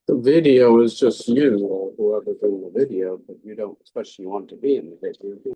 The video is just you or whoever's in the video, but you don't especially want to be in the video.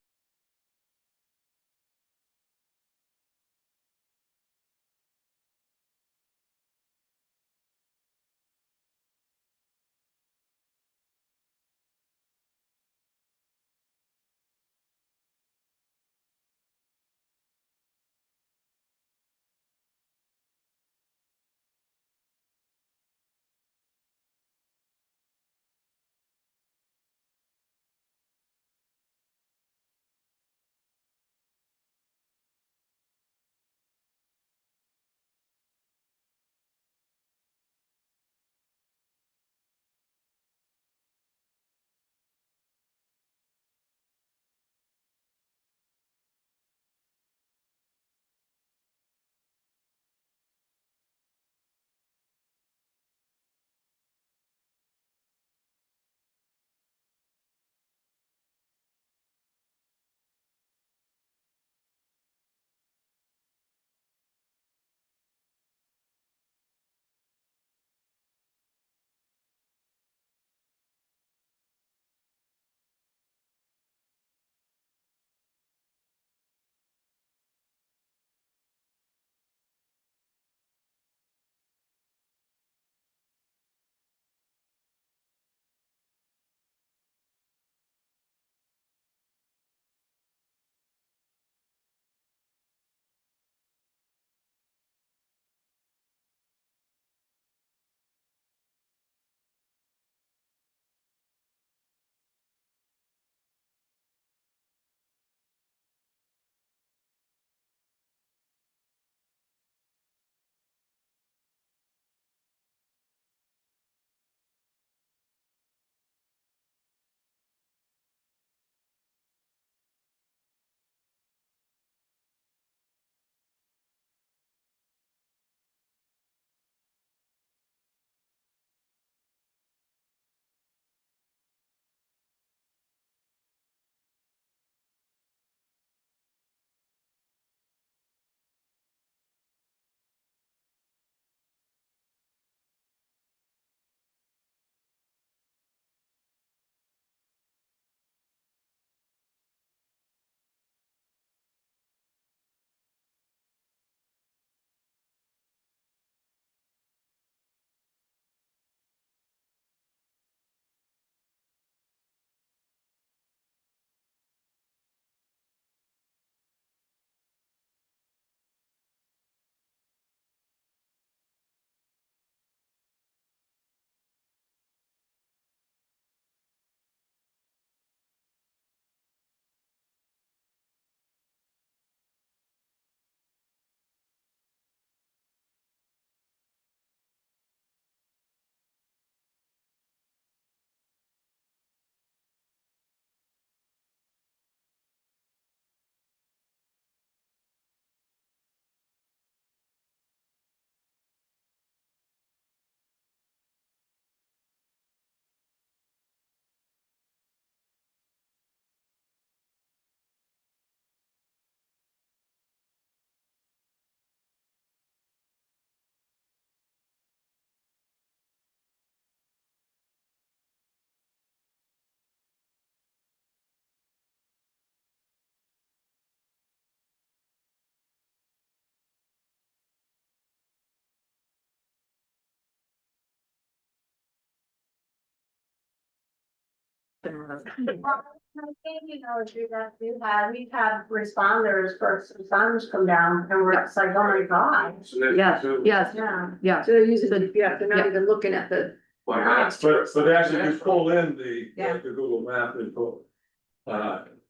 We've had responders, first responders come down and we're it's like, oh my God. Yes, yes, Yeah. yeah. So they're using the GPS, they're not even looking at the. But actually you pull in the Google map and pull.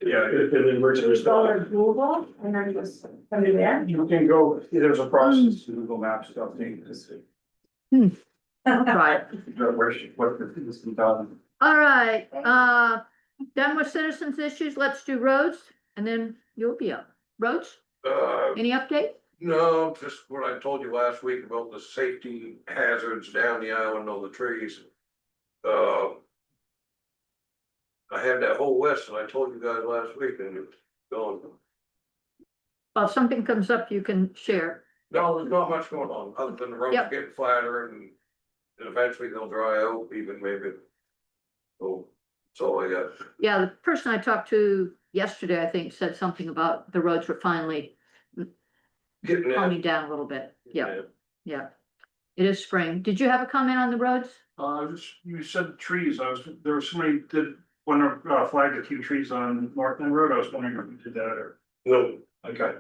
Yeah, if an emergency Just go response. to Google and then just come to there. You can go, there's a process to Google Maps stuff, thing to see. Right. What is done. All right, done with citizens issues, let's do roads, and then you'll be up. Roads, any update? No, just what I told you last week about the safety hazards down the island on the trees. I had that whole list and I told you guys last week and it's gone. Well, if something comes up, you can share. No, there's not much going on, other than the roads Yep. getting flatter and And eventually they'll dry out, even maybe. So, that's all I got. Yeah, the person I talked to yesterday, I think, said something about the roads were finally Getting there. calming down a little bit. Yeah, yeah. It is spring. Did you have a comment on the roads? You said trees, there was somebody did want to flag a few trees on Northland Road, I was wondering if you did that or, No, okay.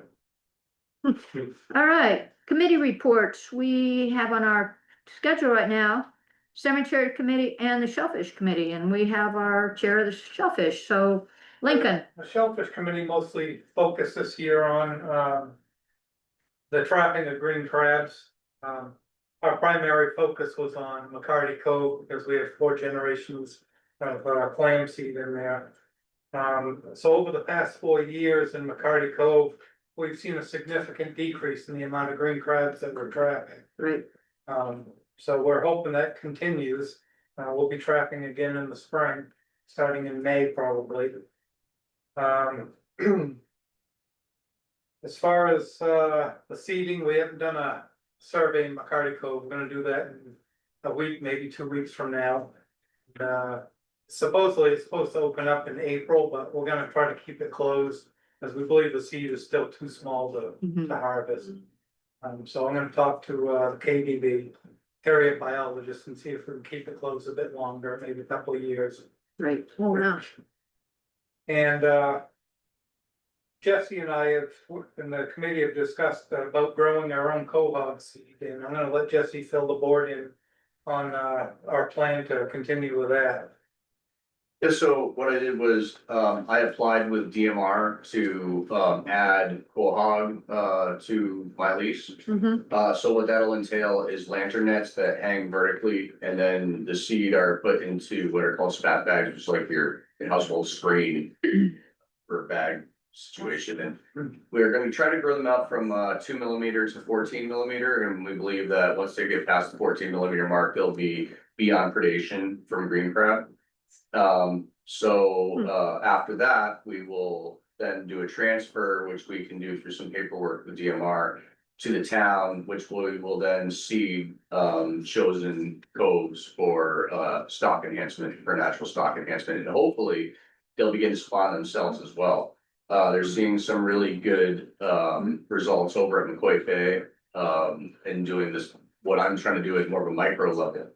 All right, committee reports. We have on our schedule right now, Cemetery Committee and the Shellfish Committee, and we have our chair of the Shellfish, so Lincoln. The Shellfish Committee mostly focused this year on, the trapping of green crabs. Our primary focus was on McCarty Cove because we have 4 generations of, clam seed in there. So over the past 4 years in McCarty Cove, we've seen a significant decrease in the amount of green crabs that we're trapping. Right. So we're hoping that continues. We'll be trapping again in the spring, starting in May probably. As far as the seeding, we haven't done a survey in McCarty Cove. We're gonna do that in a week, maybe 2 weeks from now. Supposedly it's supposed to open up in April, but we're gonna try to keep it closed as we believe the seed is still too small to Mhm. harvest. So I'm gonna talk to the KDB area biologist and see if we can keep it closed a bit longer, maybe a couple of years. Right. Oh, no. And Jesse and I have, in the committee, have discussed about growing our own quahog seed, and I'm gonna let Jesse fill the board in on our plan to continue with that. Yeah, so what I did was, I applied with DMR to, add quahog, to my lease. Mhm. So what that'll entail is lantern nets that hang vertically, and then the seed are put into what are called spat bags, which is like your household screen for bag situation. And we're gonna try to grow them out from 2 millimeter to 14 millimeter, and we believe that once they get past the 14 millimeter mark, they'll be beyond predation from green crab. After that, we will then do a transfer, which we can do through some paperwork with DMR to the town, which we will then seed chosen coves for stock enhancement, for natural stock enhancement, and hopefully they'll begin to spawn themselves as well. They're seeing some really good results over at McCoy Bay in doing this. What I'm trying to do is more of a micro level.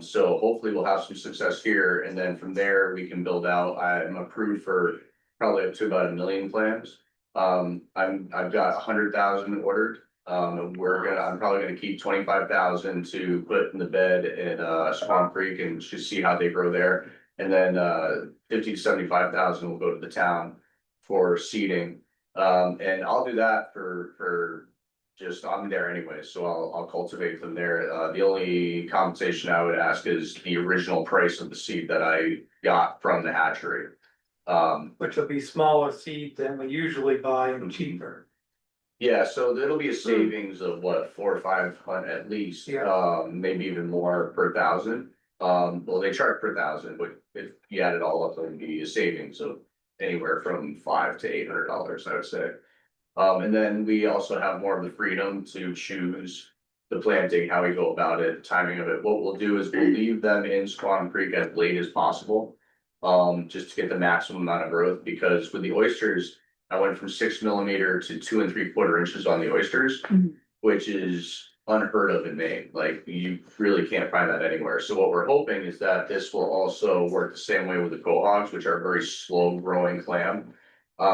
So hopefully we'll have some success here, and then from there we can build out. I'm approved for probably up to about 1 million plants. I've got 100,000 ordered. I'm probably gonna keep 25,000 to put in the bed in Swan Creek and just see how they grow there. And then 50 to 75,000 will go to the town for seeding. And I'll do that for just, I'm there anyway, so I'll cultivate them there. The only compensation I would ask is the original price of the seed that I got from the hatchery. Which will be smaller seed than we usually buy and cheaper. Yeah, so it'll be a savings of what, 400 or 500 at least, maybe even more per thousand. Well, they charge per thousand, but if you add it all up, it'll be a savings of anywhere from $500 to $800, I would say. And then we also have more of the freedom to choose the planting, how we go about it, timing of it. What we'll do is we'll leave them in Swan Creek as late as possible. Just to get the maximum amount of growth, because with the oysters, I went from 6 millimeter to 2 3/4 inches on the oysters, which is unheard of in Maine. Like, you really can't find that anywhere. So what we're hoping is that this will also work the same way with the quahogs, which are very slow growing clam.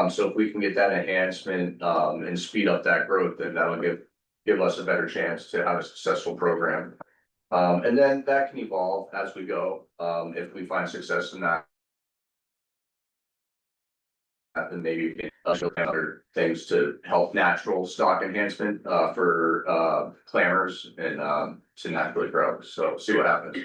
So if we can get that enhancement and speed up that growth, then that'll give us a better chance to have a successful program. And then that can evolve as we go. If we find success in that, then maybe we can other things to help natural stock enhancement for clammers and to naturally grow. So see what happens.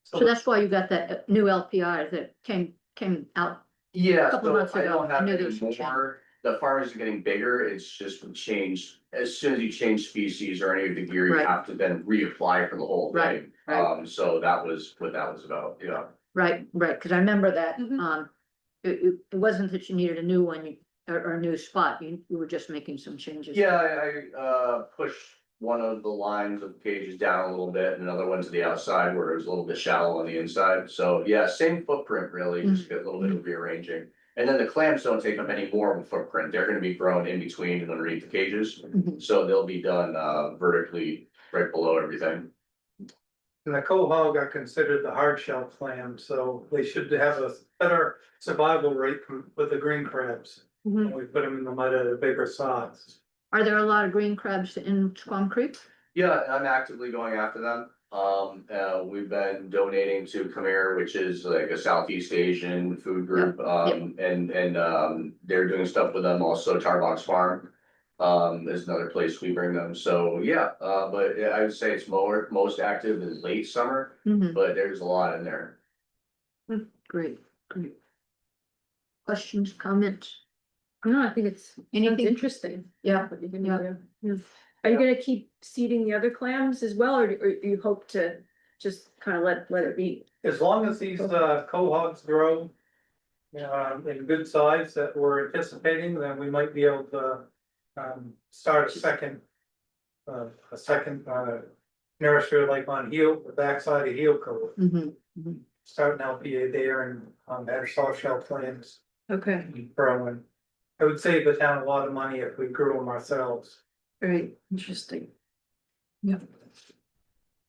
So that's why you got that new LPI that came out. Yeah, Couple so months I ago, don't I have knew there any was some change. more. The farmers are getting bigger. It's just change. As soon as you change species or any of the gear, you Right. have to then reapply for the whole Right, thing. right. So that was what that was about. Yeah. Right, because I remember that, Mhm. it wasn't that you needed a new one, or a new spot, you were just making some changes. Yeah, I pushed one of the lines of cages down a little bit, and another one to the outside where it was a little bit shallow on the inside. So, yeah, same footprint really, just get a little bit of rearranging. And then the clams don't take up any more of a footprint. They're gonna be grown in between and underneath the cages. Mhm. So they'll be done vertically right below everything. And the quahog are considered the hard shell clam, so they should have a better survival rate with the green crabs. Mhm. When we put them in the mud at a bigger size. Are there a lot of green crabs in Squam Creek? Yeah, I'm actively going after them. We've been donating to Khmer, which is like a Southeast Asian food group, and they're doing stuff with them also. Tarbox Farm is another place we bring them. So yeah, but I would say it's most active in late summer, Mhm. but there's a lot in there. Great, great. Questions, comments? No, I think it's sounds Anything? interesting. Yeah, What you're yeah. gonna do. Are you gonna keep seeding the other clams as well, or you hope to just kind of let it be? As long as these quahogs grow. In good size that we're anticipating, then we might be able to start a second. Nursery like on the backside of Heel Cove, Mhm. starting LPA there and have soft shell clams Okay, growing. It would save the town a lot of money if we grew them ourselves. very interesting. Yeah.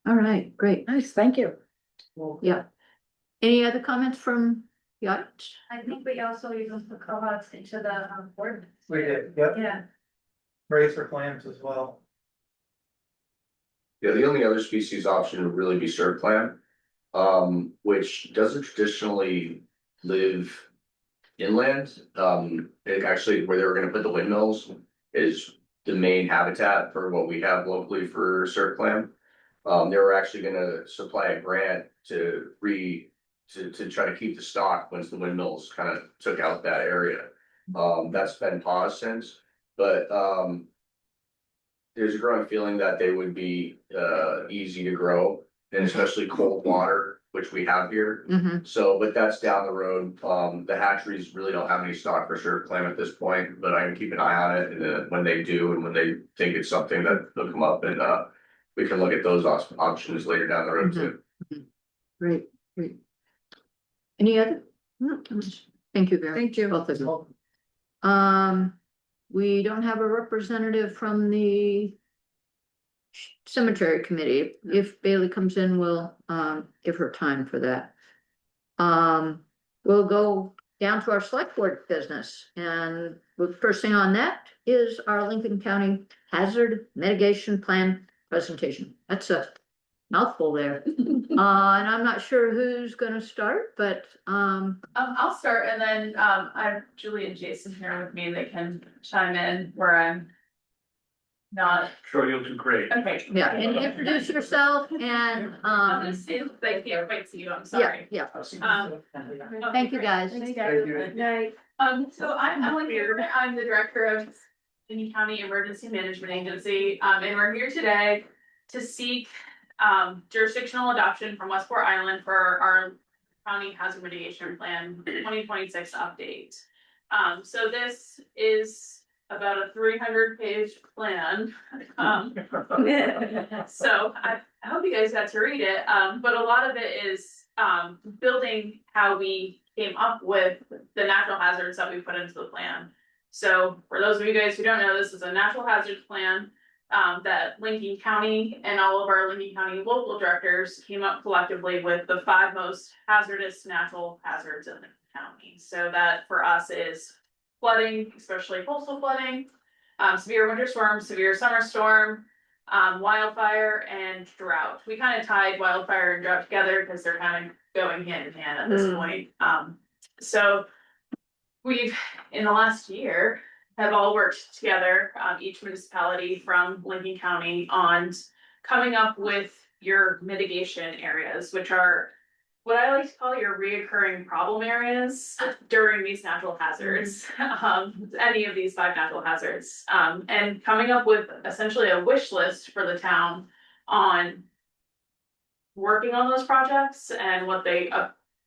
All right, great. Nice, thank you. Yeah. Any other comments from the audience? I think we also use the cohogs into the board. We did, yep, Yeah. razor clams as well. Yeah, the only other species option would really be surf clam, which doesn't traditionally live inland. It actually, where they were gonna put the windmills is the main habitat for what we have locally for surf clam. They were actually gonna supply a grant to try to keep the stock once the windmills kind of took out that area. That's been paused since, but, there's a growing feeling that they would be, easy to grow, and especially cold water, which we have here. Mhm. So, but that's down the road. The hatcheries really don't have any stock for surf clam at this point, but I can keep an eye on it, and when they do, and when they think it's something that they'll come up, and we can look at those options later down the road too. Great, great. Any other? No, thank you very much. Thank you. Both of you. We don't have a representative from the cemetery committee. If Bailey comes in, we'll give her time for that. We'll go down to our select board business, and the first thing on that is our Lincoln County Hazard Mitigation Plan presentation. That's a mouthful there. And I'm not sure who's gonna start, but I'll start and then, I have Julie and Jason here with me, they can chime in where I'm not, Sure, you'll do great. okay. yeah, and introduce yourself and I'm gonna say, they can't quite see you, I'm yeah, sorry. yeah. Um, Thank you, guys. Thanks, guys. Good night. So I'm Ellen Beard, I'm the director of Lincoln County Emergency Management Agency, and we're here today to seek jurisdictional adoption from Westport Island for our county hazard mitigation plan 2026 update. So this is about a 300-page plan. So I hope you guys got to read it, but a lot of it is building how we came up with the natural hazards that we put into the plan. So for those of you guys who don't know, this is a natural hazards plan that Lincoln County and all of our Lincoln County local directors came up collectively with the 5 most hazardous natural hazards in the county. So that for us is flooding, especially coastal flooding, severe winter storm, severe summer storm, wildfire and drought. We kind of tied wildfire and drought together because they're kind of going hand in hand at this point. So we've, in the last year, have all worked together, each municipality from Lincoln County on coming up with your mitigation areas, which are what I like to call your reoccurring problem areas during these natural hazards, any of these 5 natural hazards, and coming up with essentially a wish list for the town on working on those projects and what they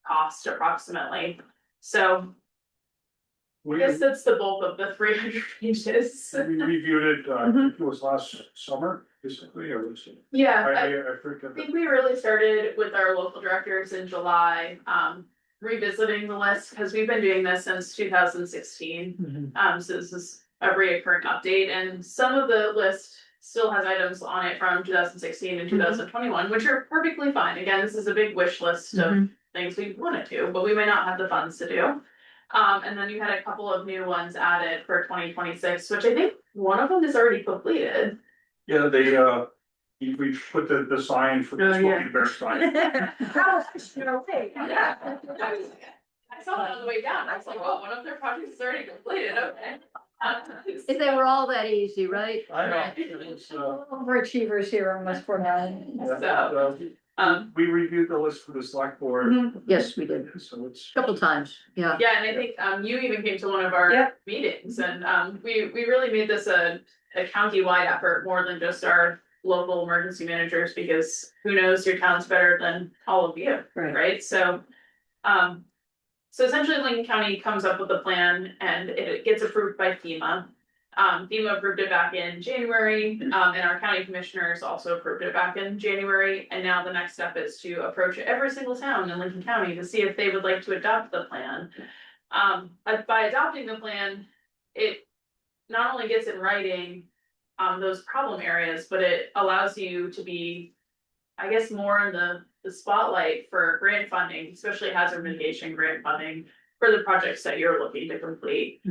cost approximately. So I guess that's the bulk of the 300 pages. We reviewed it, it was last summer, recently, or was it? Yeah, I I forget. think we really started with our local directors in July, revisiting the list, because we've been doing this since 2016. So this is a reoccurring update, and some of the list still has items on it from 2016 and 2021, which are perfectly fine. Again, this is a big wish list of things we wanted to, but we may not have the funds to do. And then you had a couple of new ones added for 2026, which I think one of them is already completed. Yeah, we put the sign for the Smoky Bear sign. Yeah. I saw it on the way down, I was like, oh, one of their projects is already completed, okay. If they were all that easy, right? I know, it's, Overachievers here on West Fortnite. So, we reviewed the list for the select board, Yes, we did, so it's. a couple times, yeah. yeah, and I think, you even came to one of our Yep. meetings, and, we really made this a county-wide effort more than just our local emergency managers, because who knows your town's better than all of you, Right. right? So essentially Lincoln County comes up with a plan and it gets approved by FEMA. FEMA approved it back in January, and our county commissioners also approved it back in January. And now the next step is to approach every single town in Lincoln County to see if they would like to adopt the plan. By adopting the plan, it not only gets in writing those problem areas, but it allows you to be, I guess, more in the spotlight for grant funding, especially hazard mitigation grant funding for the projects that you're looking to complete.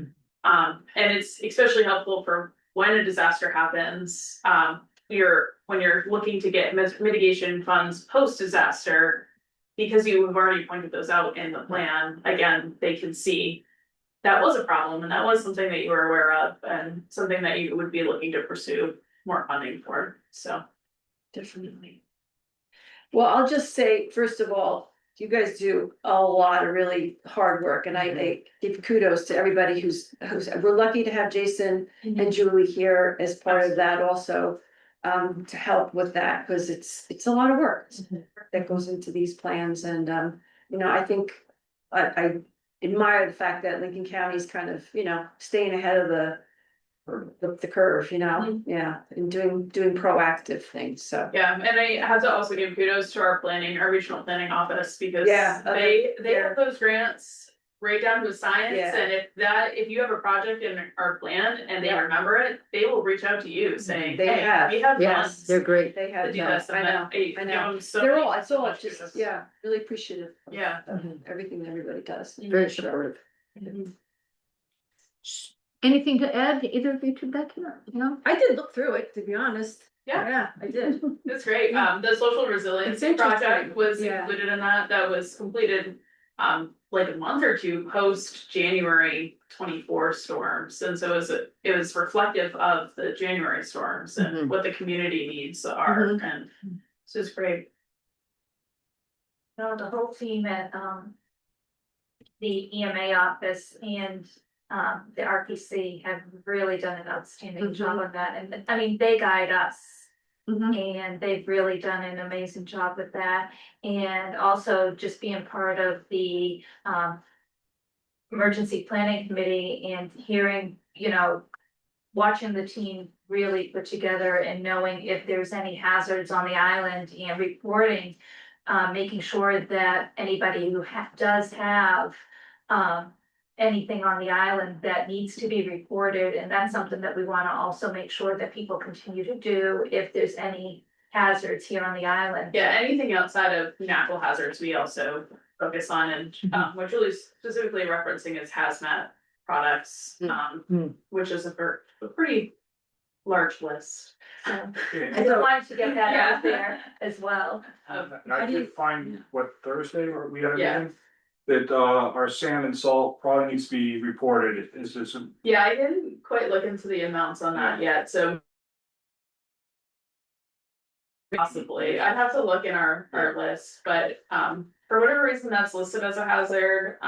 And it's especially helpful for when a disaster happens, when you're looking to get mitigation funds post-disaster, because you have already pointed those out in the plan. Again, they can see that was a problem and that was something that you were aware of and something that you would be looking to pursue more funding for, so. Definitely. Well, I'll just say, first of all, you guys do a lot of really hard work, and I give kudos to everybody who's, we're lucky to have Jason and Julie here as part of that also. To help with that, because it's a lot of work that goes into these plans, and you know, I think I admire the fact that Lincoln County is kind of, you know, staying ahead of the curve, you know, yeah, and doing proactive things, so. Yeah, and I have to also give kudos to our regional planning office, because Yeah, they have those grants right down to science, Yeah. and if you have a project in our plan and they Yeah. remember it, they will reach out to you saying, They hey, have. we have Yes, funds they're great. They to have, do this, I and know, then, I know. it's so They're all, it's all much just, kudos. yeah, really appreciative. Yeah. Of everything that everybody does. Very supportive. Mhm. Anything to add, either of you two, Becky? No? I did look through it, to be honest. Yeah. Yeah, I did. It's great, the social resiliency It's interesting. project was Yeah. included in that was completed. Like a month or two post January 24 storms, and so it was reflective of the January storms and what the community needs are, and so it's great. No, the whole team at the EMA office and the RPC have really done an outstanding job on that, and I mean, they guide us. And they've really done an amazing job with that, and also just being part of the emergency planning committee and hearing, you know, watching the team really put together and knowing if there's any hazards on the island and reporting, making sure that anybody who does have anything on the island that needs to be reported, and that's something that we wanna also make sure that people continue to do if there's any hazards here on the island. Yeah, anything outside of natural hazards, we also focus on, and what Julie's specifically referencing is hazmat products, which is a pretty large list. So I just wanted to get that out there as well. And I did find what Thursday, or we had a Yeah. meeting, that our sand and salt probably needs to be reported, is this? Yeah, I didn't quite look into the amounts on that yet, so. Possibly, I'd have to look in our list, but for whatever reason, that's listed as a hazard.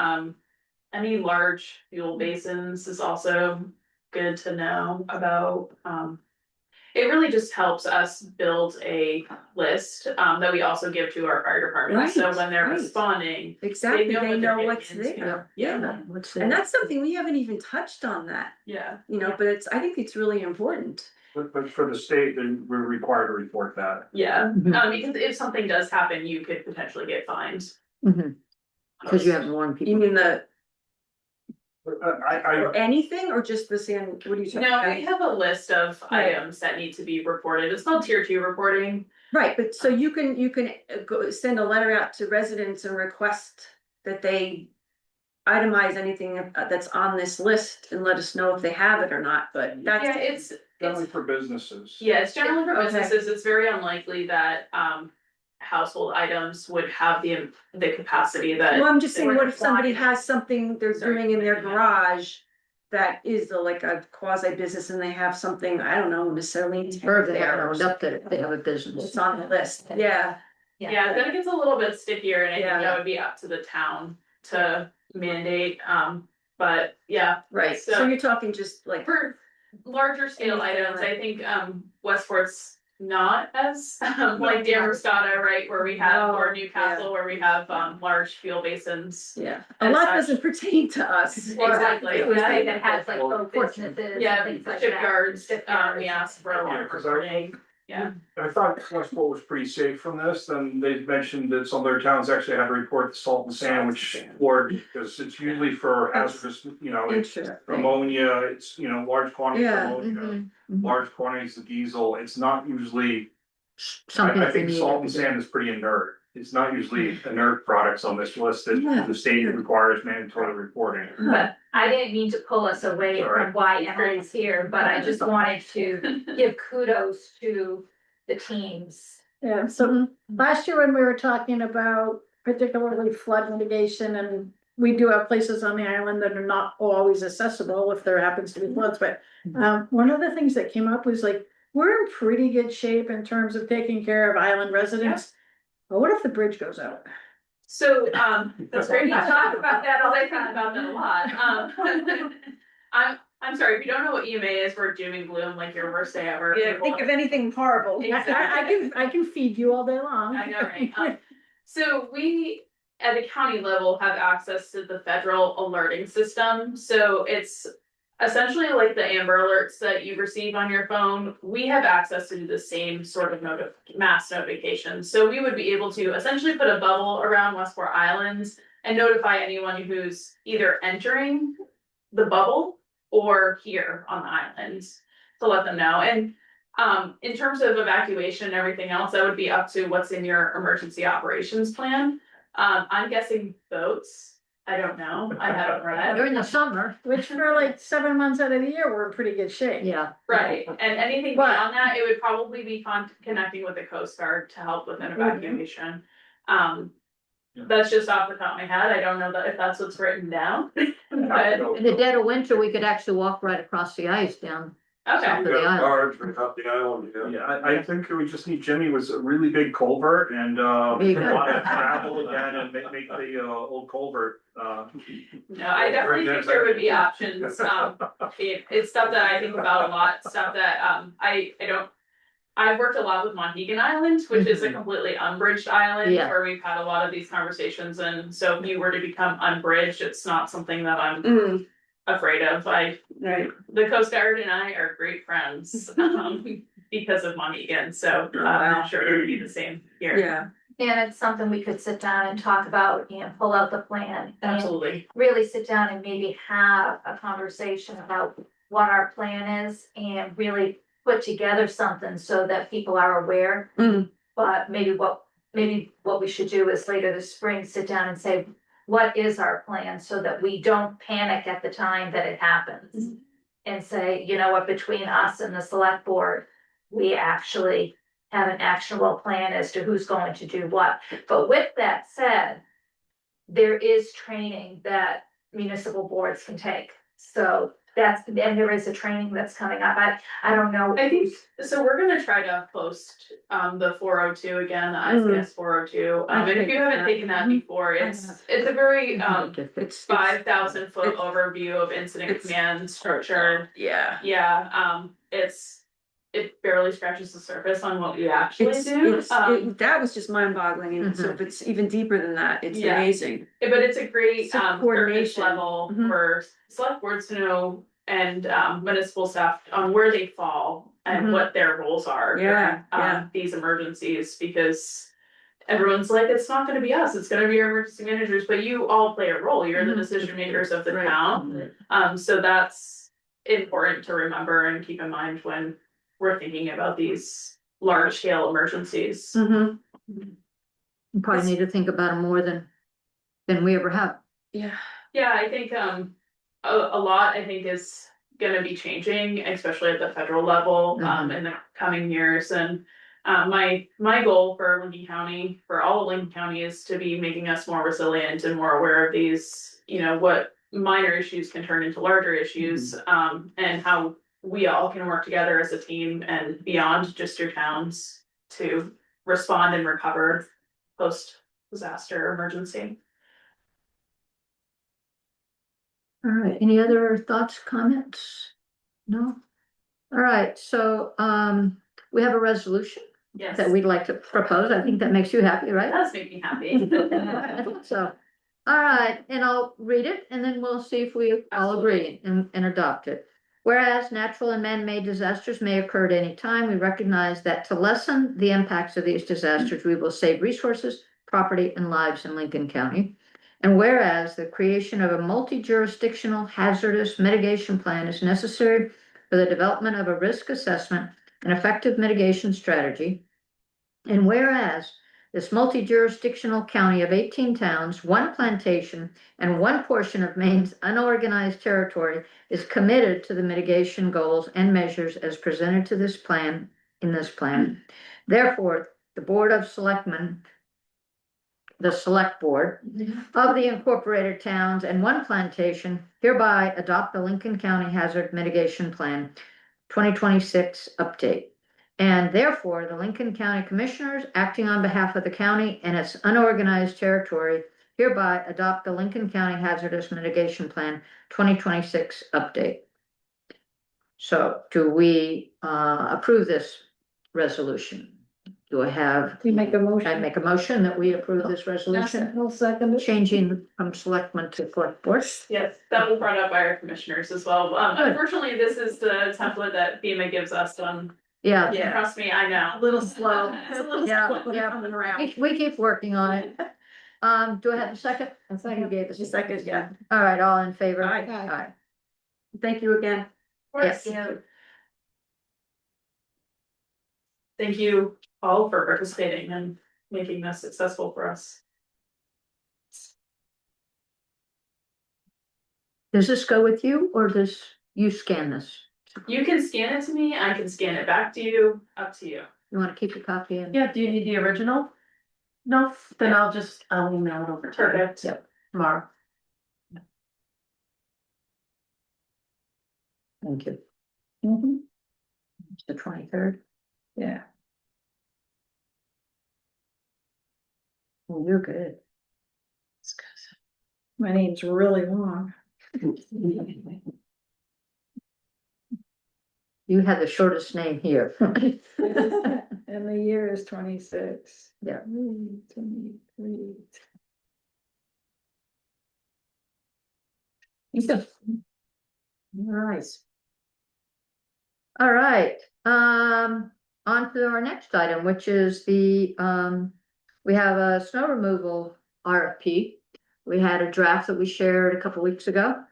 Any large fuel basins is also good to know about. It really just helps us build a list that we also give to our fire department, so when they're Right. responding. Exactly, know they what they're know what's getting into. there, yeah, What's and that? that's something we haven't even touched on that, Yeah. you know, but I think it's really important. but for the state, then we're required to report that. Yeah, Mhm. because if something does happen, you could potentially get fined. Cause you haven't warned You people. mean the, I, or anything, or just the sand, what are you talking No, about? we have a list of Right. items that need to be reported. It's called tier 2 reporting. Right, but so you can go send a letter out to residents and request that they itemize anything that's on this list and let us know if they have it or not, but Yeah, that's. only for businesses. Yeah, it's generally for Okay. businesses. It's very unlikely that household items would have the capacity that. Well, I'm just they saying, would what if somebody apply. has something they're Sorry. doing in their garage? That is like a quasi business and they have something, I don't know, necessarily. Or they there have up that they have a business. It's on the list, yeah. Yeah, then it gets a little bit stickier and I think Yeah. that would be up to the town to mandate, but yeah. Right, so So- you're talking just like, For larger scale Anything items, like- I think Westport's not as like Damascotta, right, where we have, or No, Newcastle, where we have large fuel basins. yeah, a And lot such. doesn't pertain to us. Or like, Exactly. it was like that has like both businesses. Yeah, things like that. shipyards, Shipyards. we asked for a lot Yeah, of 'cause I- reporting, yeah. I thought Westport was pretty safe from this, then they mentioned that some other towns actually had to report the salt and sand, which, or, because it's usually for hazardous, you know, it's Interesting. ammonia, it's, you know, large quantities of Yeah, ammonia, large quantities of diesel, it's not usually, Something I that they think need. salt and sand is pretty inert. It's not usually inert products on this list that Yeah. the state requires mandatory reporting. But I didn't mean to pull us away Sorry. from why Emily's here, but I just wanted to give kudos to the teams. Yeah, so last year when we were talking about particularly flood mitigation, and we do have places on the island that are not always accessible if there happens to be floods, but one of the things that came up was like, we're in pretty good shape in terms of taking care of island residents. But what if the bridge goes out? So, that's great, you talk about that, I think about that a lot, I'm sorry, if you don't know what EMA is, we're doom and gloom, like your worst day ever. Yeah, think of anything horrible. I can feed you all day long. I know, right? So we, at the county level, have access to the federal alerting system, so it's essentially like the Amber Alerts that you receive on your phone. We have access to the same sort of mass notifications, so we would be able to essentially put a bubble around Westport Islands and notify anyone who's either entering the bubble or here on the islands to let them know. And in terms of evacuation and everything else, that would be up to what's in your emergency operations plan. I'm guessing boats. I don't know. I haven't read. During the summer, Which for like 7 months out of the year, we're in pretty good shape. yeah. Right, and anything But- beyond that, it would probably be connecting with the Coast Guard to help with an evacuation. That's just off the top of my head. I don't know that if that's what's written down. But, In the dead of winter, we could actually walk right across the ice down. okay, south of the island. Guards, we cut the island, yeah. Yeah, I think we just need Jimmy with a really big culvert and, There you go. travel again and make the, old culvert, no, I definitely think there would be options. It's stuff that I think about a lot, stuff that, I don't. I've worked a lot with Monhegan Island, which is a completely unbridged island Yeah. where we've had a lot of these conversations, and so if you were to become unbridged, it's not something that I'm afraid of. Right, The Coast Guard and I are great friends, because of Monhegan, so I'm sure it would be the same here. yeah, And it's something we could sit down and talk about and pull out the plan. and Absolutely. Really sit down and maybe have a conversation about what our plan is and really put together something so that people are aware. But maybe what we should do is later this spring, sit down and say, what is our plan so that we don't panic at the time that it happens? And say, you know what, between us and the select board, we actually have an actionable plan as to who's going to do what. But with that said, there is training that municipal boards can take. So and there is a training that's coming up. I don't know. I think, so we're gonna try to post, the 402 again, the ICS 402, and if you haven't taken that before, it's a very, it's. 5,000 foot it's- overview of incident it's- command structure. Yeah. Yeah, it barely scratches the surface on what we actually do. That was just mind boggling, and so if it's even deeper than that, it's Yeah. amazing. But it's a great, Some purpose coordination. level Mhm. for select boards to know and, municipal staff on where they fall and Mhm. what their roles are. Yeah, during, yeah. These emergencies, because everyone's like, it's not gonna be us, it's gonna be our emergency managers, but you all play a role, you're the Mhm. decision makers of the Right. town. So that's important to remember and keep in mind when we're thinking about these large scale emergencies. Mhm. You probably need to think about it more than we ever have. Yeah. Yeah, I think a lot I think is gonna be changing, especially at the federal level in the coming years. And my goal for Lincoln County, for all of Lincoln County, is to be making us more resilient and more aware of these, what minor issues can turn into larger issues, and how we all can work together as a team and beyond just your towns to respond and recover post disaster emergency. All right, any other thoughts, comments? No? All right, so, we have a resolution Yes, that we'd like to propose. I think that makes you happy, it right? does make me happy. I think so, all right, and I'll read it and then we'll see if we all agree and adopt it. Whereas natural and man-made disasters may occur at any time, we recognize that to lessen the impacts of these disasters, we will save resources, property, and lives in Lincoln County. And whereas the creation of a multi-jurisdictional hazardous mitigation plan is necessary for the development of a risk assessment and effective mitigation strategy. And whereas this multi-jurisdictional county of 18 towns, 1 plantation, and 1 portion of Maine's unorganized territory is committed to the mitigation goals and measures as presented to this plan, in this plan. Therefore, the Board of Selectmen, the Select Board of the incorporated towns and 1 plantation hereby adopt the Lincoln County Hazard Mitigation Plan 2026 update. And therefore, the Lincoln County Commissioners, acting on behalf of the county and its unorganized territory, hereby adopt the Lincoln County Hazardous Mitigation Plan 2026 update. So do we approve this resolution? Do I have? You make a motion. I make a motion that we approve this resolution, I'll second it. changing from selectmen to select board. Yes, that was brought up by our commissioners as well. Unfortunately, this is the template that FEMA gives us on. Yeah, Yeah. Trust me, I know. A little slow. It's a little Yeah, slow yeah. coming around. we keep working on it. Do I have a second? I thought you gave us Just a second, yeah. All right, all in favor? Aye. Aye. Thank you again. Yes. Thank you all for participating and making this successful for us. Does this go with you or does you scan this? You can scan it to me, I can scan it back to you, up to you. You want to keep a copy? And Yeah, do you need the original? No, then I'll email it over to you Perfect. Yep. tomorrow. Thank you. Mhm. It's the 23rd. Yeah. Oh, you're good. My name's really long. You had the shortest name here. And the year is 26. Yeah. 23. Nice. All right, on to our next item, which is we have a snow removal RFP. We had a draft that we shared a couple weeks ago.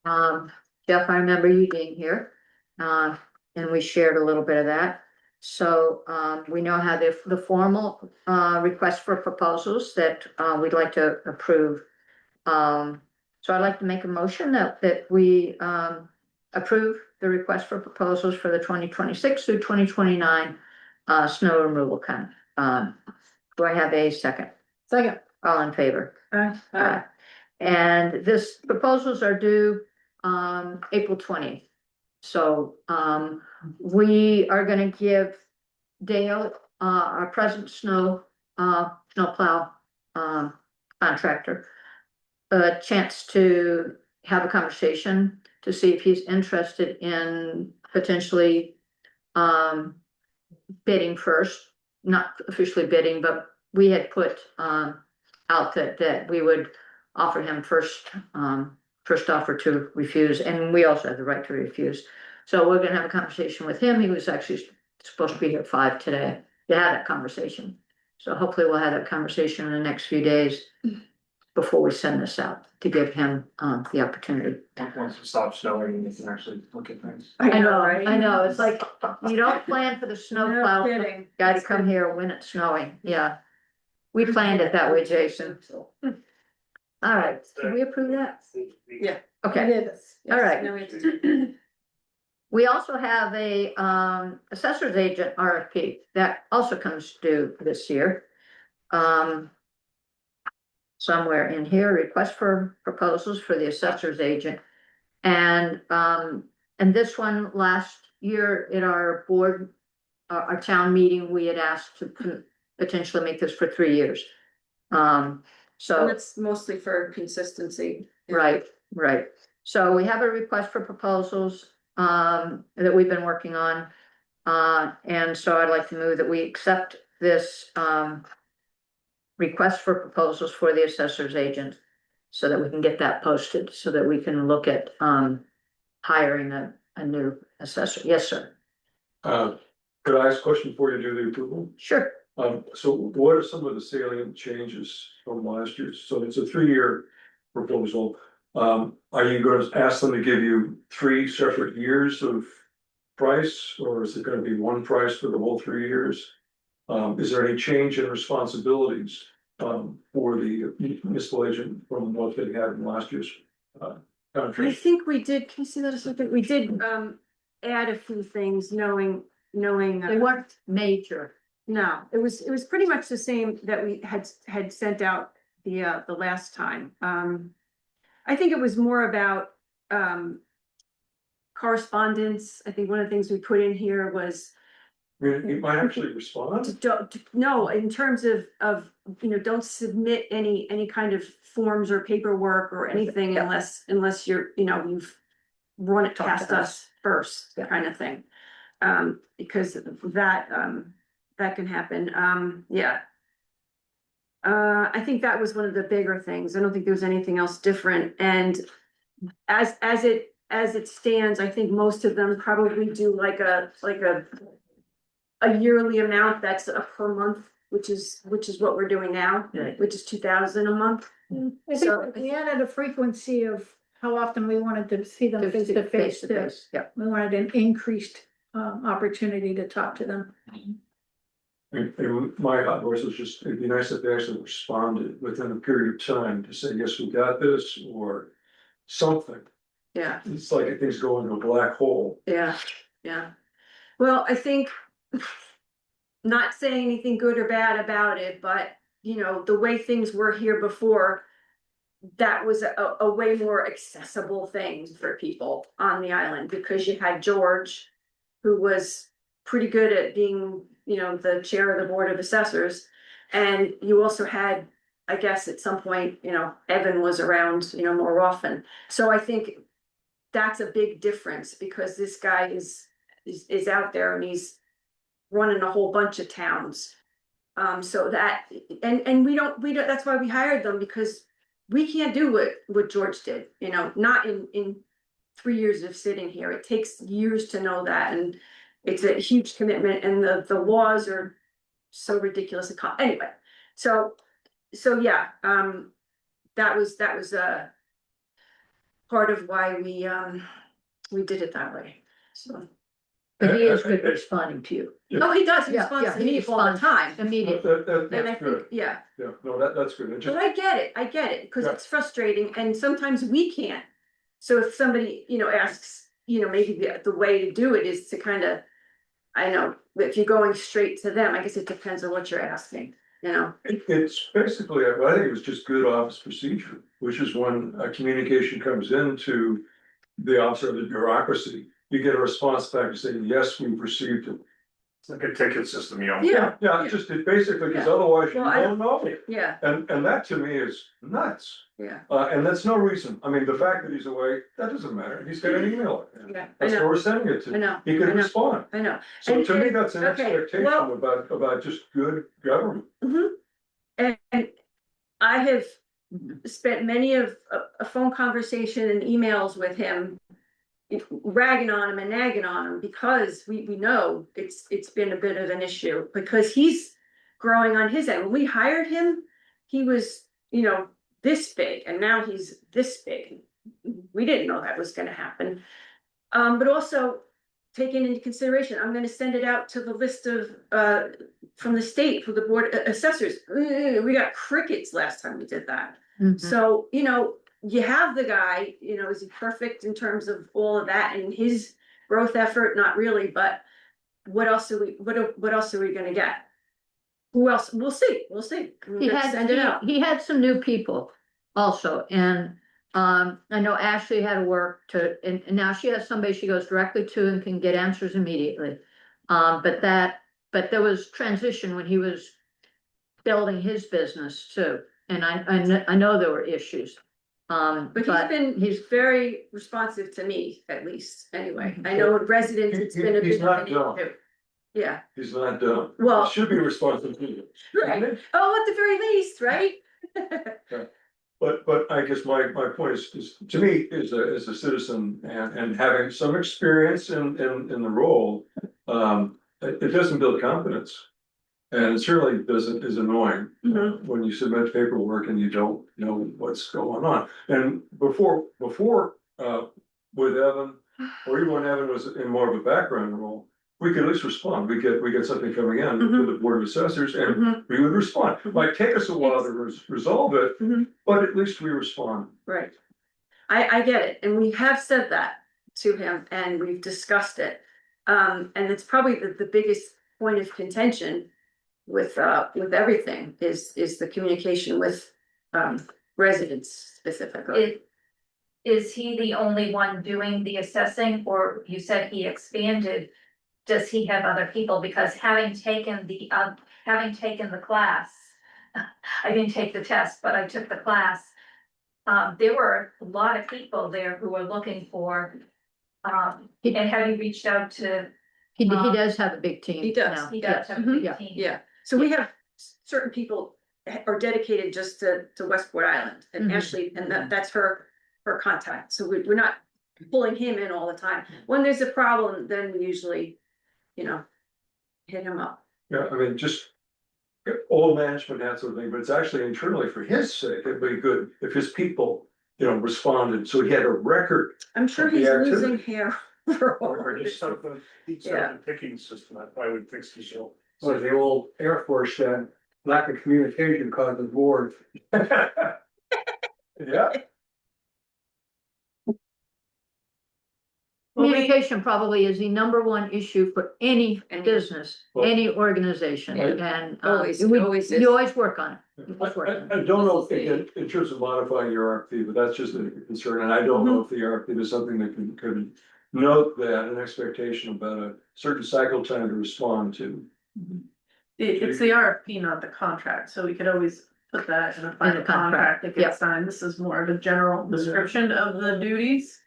Jeff, I remember you being here, and we shared a little bit of that. So, we now have the formal, request for proposals that, we'd like to approve. So I'd like to make a motion that we, approve the request for proposals for the 2026 through 2029 snow removal kind. Do I have a second? Second. All in favor? Aye. And this proposals are due April 20th. So we are gonna give Dale, our present snowplow contractor, a chance to have a conversation to see if he's interested in potentially bidding first, not officially bidding, but we had put out that we would offer him first offer to refuse, and we also have the right to refuse. So we're gonna have a conversation with him. He was actually supposed to be here at 5 today to have that conversation. So hopefully we'll have that conversation in the next few days before we send this out to give him the opportunity. Once it stops snowing, you can actually look at things. I know, right? I know. It's like, you don't plan for the snow No plow. kidding. Gotta come here when it's snowing. Yeah. We planned it that way, Jason. All right, can we approve that? Yeah. Okay. It is. All right. No, we have to- We also have a assessor's agent RFP that also comes due this year. Somewhere in here, request for proposals for the assessor's agent. And this one, last year at our board, our town meeting, we had asked to potentially make this for 3 years. So. That's mostly for consistency. Right, right. So we have a request for proposals that we've been working on. And so I'd like to move that we accept this request for proposals for the assessor's agent so that we can get that posted, so that we can look at hiring a new assessor. Yes, sir. Could I ask a question before you do the approval? Sure. So what are some of the salient changes from last year? So it's a 3-year proposal. Are you going to ask them to give you 3 separate years of price, or is it going to be one price for the whole 3 years? Is there any change in responsibilities for the municipal agent from what they had in last year's I contract? think we did, can you see that a second? We did add a few things, knowing. They weren't major. No, it was pretty much the same that we had sent out the last time. I think it was more about correspondence. I think one of the things we put in here was You might actually respond. no, in terms of, don't submit any kind of forms or paperwork or anything unless you're, you've run it Talk to past us first, kind of thing. Because that can happen. Yeah. I think that was one of the bigger things. I don't think there was anything else different. And as it stands, I think most of them probably do like a yearly amount that's a per month, which is what we're doing now, Right. which is 2,000 a month. I think we added a frequency of how often we wanted to see them face to face. Yeah. We wanted an increased opportunity to talk to them. And my hot voice was just, it'd be nice if they actually responded within a period of time to say, yes, we got this, or something. Yeah. It's like things go into a black hole. Yeah, yeah. Well, I think, not saying anything good or bad about it, but the way things were here before, that was a way more accessible thing for people on the island, because you had George, who was pretty good at being, the chair of the Board of Assessors. And you also had, I guess at some point, Evan was around, more often. So I think that's a big difference, because this guy is out there and he's running a whole bunch of towns. So that, and we don't, that's why we hired them, because we can't do what George did, not in 3 years of sitting here. It takes years to know that, and it's a huge commitment, and the laws are so ridiculous. Anyway, so yeah, that was part of why we did it that way, so. But he is good at responding to you. Oh, he does, he Yeah, responds yeah, to he me all the responds time. Immediately. And I That's think, good. yeah, Yeah, no, that's good. It but just, I get it, because Yeah. it's frustrating, and sometimes we can't. So if somebody, asks, maybe the way to do it is to kind of, I know, if you're going straight to them, I guess it depends on what you're asking, it's basically, I think it was just good office procedure, which is when a communication comes into the office of the bureaucracy, you get a response back saying, yes, we've received it. It's like a ticket system, Yeah. Yeah, it's just, it basically, because Yeah. otherwise you Well, I- don't know. Yeah, And that to me is nuts. yeah, And that's no reason. I mean, the fact that he's away, that doesn't matter. He's got an email. yeah, I That's where know, we're sending it I to. know, He I could know. respond. I know. So to me, And- that's an okay, expectation well- about just good government. And I have spent many of a phone conversation and emails with him ragging on him and nagging on him because we know it's been a bit of an issue because he's growing on his end. When we hired him, he was, you know, this big and now he's this big. We didn't know that was gonna happen. But also taking into consideration, I'm gonna send it out to the list of, from the state, for the board assessors. We got crickets last time we did that. Mhm. So, you know, you have the guy, you know, is he perfect in terms of all of that and his growth effort? Not really, but what else are what else are we gonna get? Who else? We'll see. We're He gonna had, send it out. he had some new people also, and I know Ashley had to work to, and now she has somebody she goes directly to and can get answers immediately. But there was transition when he was building his business too, and I know there were issues. But he's very responsive to me, at least, anyway. I know with residents, it's been a He's bit not of an dumb. issue. Yeah, He's not done. Well- Should be responsible to you. right. Oh, at the very least, right? But I guess my point is, to me, as a citizen and having some experience in the role, it doesn't build confidence. And it certainly doesn't, is annoying when you submit paperwork and you don't know what's going on. And before, with Evan, or even when Evan was in more of a background role, we could at least respond. We get something coming in to the Board of Assessors and we would respond. It might take us a while to resolve it, but at least we respond. Right. I get it, and we have said that to him, and we've discussed it. And it's probably the biggest point of contention with everything is the communication with residents specifically. Is he the only one doing the assessing, or you said he expanded? Does he have other people? Because having taken the class, I didn't take the test, but I took the class. There were a lot of people there who were looking for, and have you reached out to? He does have a big team. He does. now. He does Yes. have a big Yeah. team. Yeah, so we have certain people are dedicated just to Westport Island and Mhm. Ashley, and that's her contact. So we're not pulling him in all the time. When there's a problem, then we usually, you know, hit him up. Yeah, I mean, just all management that sort of thing, but it's actually internally for his sake, it'd be good if his people, responded, so he had a record. I'm sure Of the he's activity. losing hair. for all Or of just it. something, Yeah. picking system, that probably would fix the show. So the old Air Force said, lack of communication causes wars. Yeah. Communication probably is the number one issue for any business, Well- any organization, Yeah. and Always, we- always is. you always work on it. You always work on it. I don't know, again, in terms of modifying your RFP, but that's just a concern, and I don't know if the RFP is something that could note that, an expectation about a certain cycle time to respond to. It's the RFP, not the contract, so we could always put that in a final contract, contract that yeah. gets signed. This is more of a general description of the duties.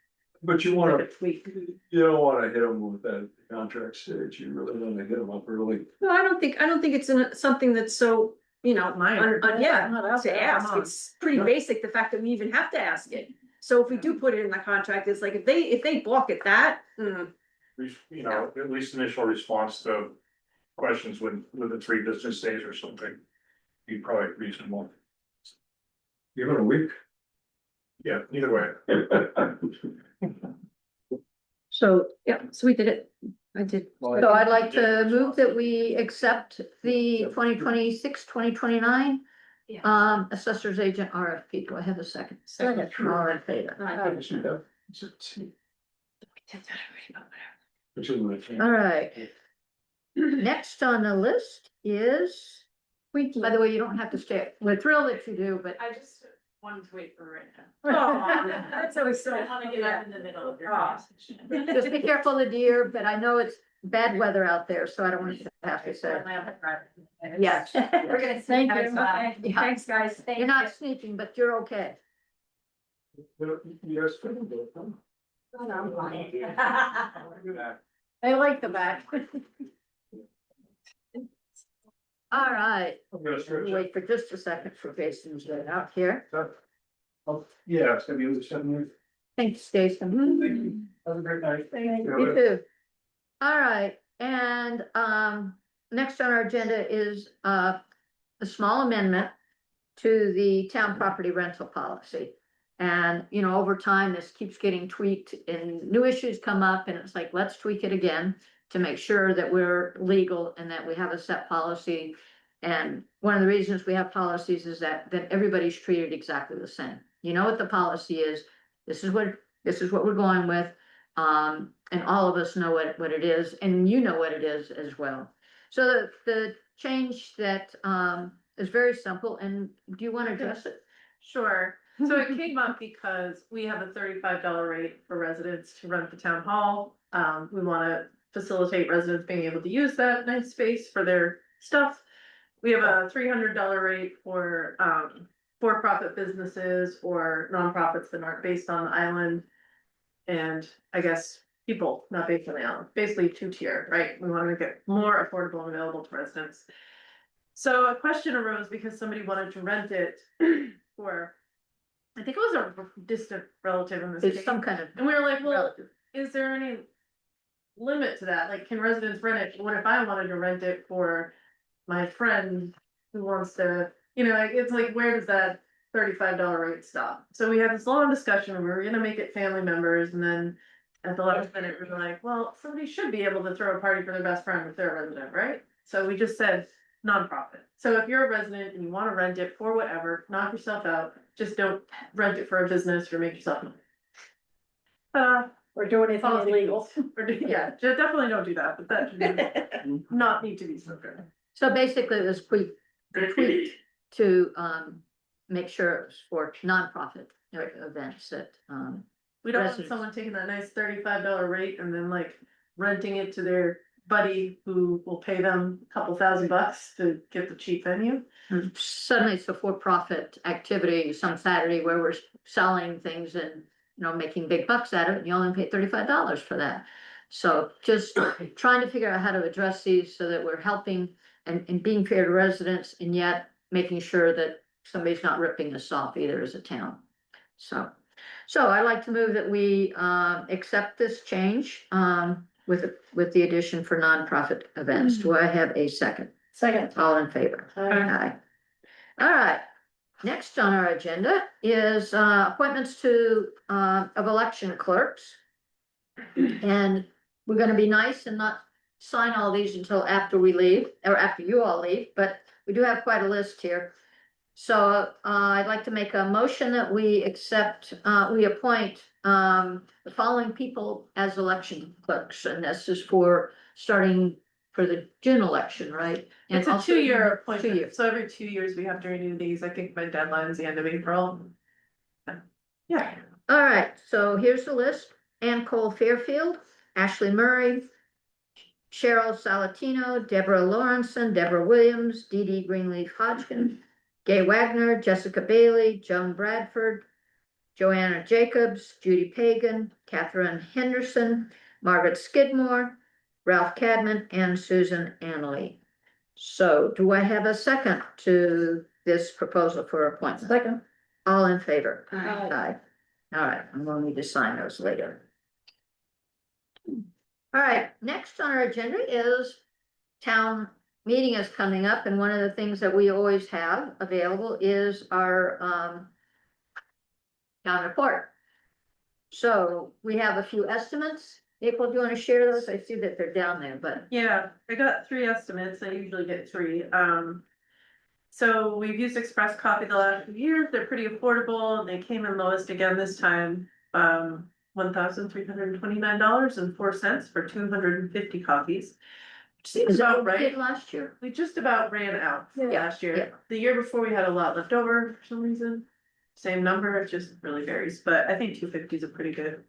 But you wanna, We- you don't wanna hit them with that contract stage, you really wanna hit them up early. No, I don't think it's something that's so, Minor. yeah, Not out to there, ask. come on. It's pretty basic, the fact that we even have to ask it. So if we do put it in the contract, it's like, if they balk at that, At least initial response to questions within 3 business days or something. Be probably reasonable. Give it a week. Yeah, either way. So, yeah, so we did it. I did. so I'd like to move that we accept the 2026-2029 Yeah. assessor's agent RFP. Do I have a second? Second. All in favor? Which is my. All right. Next on the list is, by the way, you don't have to stay. We're thrilled that you do, but I just wanted to wait for right now. Oh, that's always so. I wanna get up in the middle of your Oh. conversation. just be careful of the deer, but I know it's bad weather out there, so I don't want you to have to say. Yes. We're gonna see. Thank how you. it's going. Yeah. Thanks, guys. You're not sneaking, but you're okay. Yes. I like the back. All right, I'm gonna stretch it. wait for just a second for Jason to get out here. Yeah, it's gonna be the 7 years. Thanks, Jason. Have a great night. You too. All right, and, next on our agenda is, a small amendment to the town property rental policy. And, you know, over time, this keeps getting tweaked and new issues come up and it's like, let's tweak it again to make sure that we're legal and that we have a set policy. And one of the reasons we have policies is that everybody's treated exactly the same. You know what the policy is, this is what we're going with. And all of us know what it is, and you know what it is as well. So the change that, is very simple, and do you want to address it? Sure, so it came up because we have a $35 rate for residents to rent the town hall. We wanna facilitate residents being able to use that nice space for their stuff. We have a $300 rate for for-profit businesses or nonprofits that aren't based on the island. And I guess people not based on the island, basically two-tier, right? We wanna make it more affordable and available to residents. So a question arose because somebody wanted to rent it for, I think it was a distant relative in this It's case. some kind of And we were like, well, relative. is there any limit to that? Like, can residents rent it? What if I wanted to rent it for my friend who wants to, you know, like, it's like, where does that $35 rate stop? So we had this long discussion, we were gonna make it family members, and then at the last minute, we were like, well, somebody should be able to throw a party for their best friend if they're a resident, right? So we just said nonprofit. So if you're a resident and you wanna rent it for whatever, knock yourself out, just don't rent it for a business or make yourself money. Or do anything illegal. Yeah, definitely don't do that, but that should not need to be spoken. So basically, it was tweaked to, make sure it was for nonprofit events that, We don't want residents. someone taking that nice $35 rate and then like renting it to their buddy who will pay them a couple $1,000 to get the cheap venue. suddenly it's a for-profit activity some Saturday where we're selling things and, you know, making big bucks out of it, and you only pay $35 for that. So just trying to figure out how to address these so that we're helping and being fair to residents and yet making sure that somebody's not ripping us off either as a town. So I'd like to move that we, accept this change, with the addition for nonprofit events. Do I have a second? Second. All in favor? Aye. All right, next on our agenda is appointments to of election clerks. And we're gonna be nice and not sign all these until after we leave, or after you all leave, but we do have quite a list here. So I'd like to make a motion that we accept, we appoint the following people as election clerks, and this is for starting for the June election, right? And It's a also- 2-year 2 appointment, years. so every 2 years we have to renew these. I think my deadline is the end of April. Yeah. All right, so here's the list. Ann Cole Fairfield, Ashley Murray, Cheryl Salatino, Deborah Lawrenson, Deborah Williams, Dee Dee Greenleaf Hodgkin, Gay Wagner, Jessica Bailey, Joan Bradford, Joanna Jacobs, Judy Pagan, Catherine Henderson, Margaret Skidmore, Ralph Cadman, and Susan Annaly. So do I have a second to this proposal for appointment? Second. All in favor? Aye. Aye. All right, I'm gonna need to sign those later. All right, next on our agenda is town meeting is coming up, and one of the things that we always have available is our town report. So we have a few estimates. April, do you want to share those? I see that they're down there, but Yeah, I got 3 estimates. I usually get 3. So we've used Express Coffee the last few years. They're pretty affordable. They came in lowest again this time. $1,329.04 for 250 copies. Which seems is that about what we did right. last year? We just about ran out Yeah, last yeah. year. The year before, we had a lot left over for some reason. Same number, it just really varies, but I think 250 is a pretty good.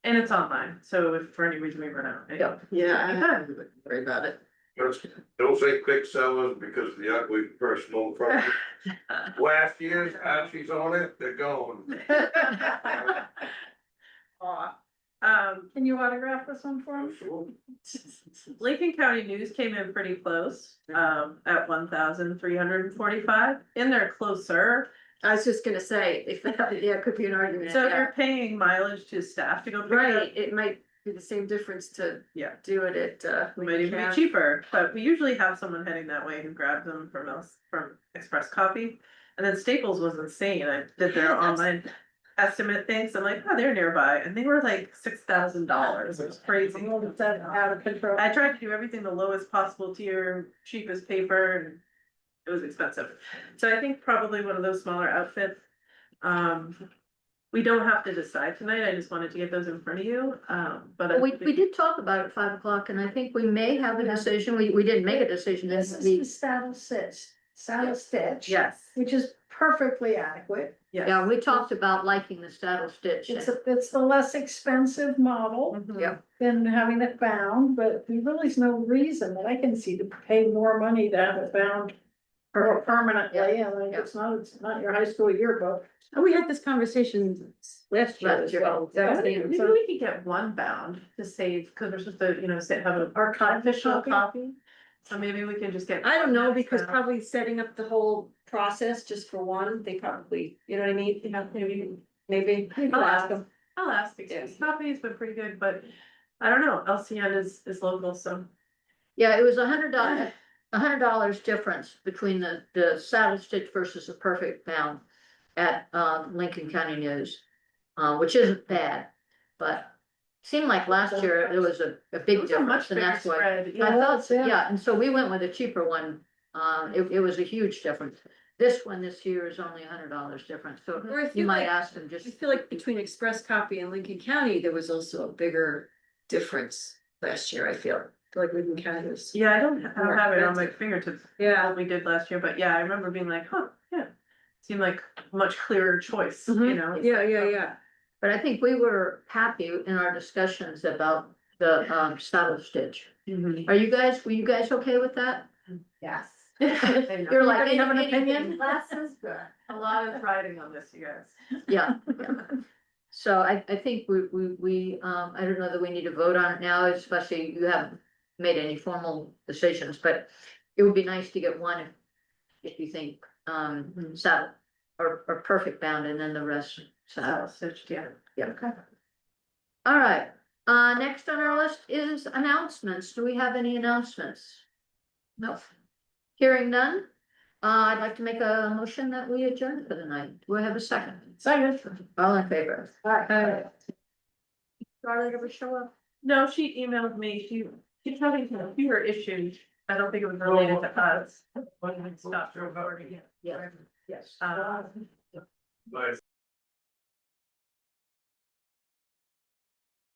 And it's online, so if for any reason we run out. Yeah, I have to worry about it. Don't say quick sellers because the ugly personal problem. Last year's, she's on it, they're going. Aw. Can you autograph this one for him? Lincoln County News came in pretty close, at 1,345. In there closer I was just gonna say, if that, yeah, it could be an argument. So if yeah. you're paying mileage to staff to go pick it up, Right, it might be the same difference to yeah, do it at, it might even be Lincoln cheaper, but we usually have someone heading that way who grabs them from us, from Express Copy. And then Staples was insane, I did their online estimate things, I'm like, oh, they're nearby, and they were like $6,000, it was crazy. It's out of control. I tried to do everything the lowest possible tier, cheapest paper, and it was expensive. So I think probably one of those smaller outfits. We don't have to decide tonight, I just wanted to get those in front of you, but. I We think- did talk about it at 5 o'clock, and I think we may have a decision. We didn't make a decision This this is the week. saddle stitch. Yes, Which is perfectly adequate. yes. Yeah, we talked about liking the saddle stitch. It's the less expensive model Mhm. Yeah. than having it bound, but there really is no reason that I can see to pay more money to have it bound permanently, and like, it's not your high school yearbook. We had this conversation last year as well. Maybe we could get one bound to save, cause we're supposed to, have an official copy. So maybe we can just get. I don't one know, that's because bound. probably setting up the whole process just for one, they probably, you know what I mean? Maybe. I'll ask ask. them. I'll ask, because copy's been pretty good, but I don't know, LCN is local, so. Yeah, it was $100 difference between the saddle stitch versus a perfect bound at Lincoln County News, which isn't bad, but seemed like last year there was a It big was a much difference, and bigger that's why. spread, I yeah. thought, yeah, and so we went with a cheaper one. It was a huge difference. This one this year is only $100 difference, so Or I you feel might like- ask them I just. feel like between Express Copy and Lincoln County, there was also a bigger difference last year, I feel like Lincoln County was. Yeah, I don't More have it on my expensive. fingertips, Yeah. what we did last year, but yeah, I remember being like, huh, yeah. Seemed like a much clearer choice, Mhm. Yeah. But I think we were happy in our discussions about the saddle stitch. Mhm. Were you guys okay with that? Yes. You're like, Anybody have an anything opinion? less is good. A lot of writing on this, you guys. Yeah. So I think we, I don't know that we need to vote on it now, especially you haven't made any formal decisions, but it would be nice to get one if you think, saddle or perfect bound, and then the rest saddle. Stitched, yeah. Yeah. Okay. All right, next on our list is announcements. Do we have any announcements? No. Hearing none, I'd like to make a motion that we adjourn for the night. Do I have a second? Second. All in favor? Aye. Charlotte ever show up? No, she emailed me, she's having computer issues, I don't think it was related to us. When we stopped recording. Yeah. Yes. Nice.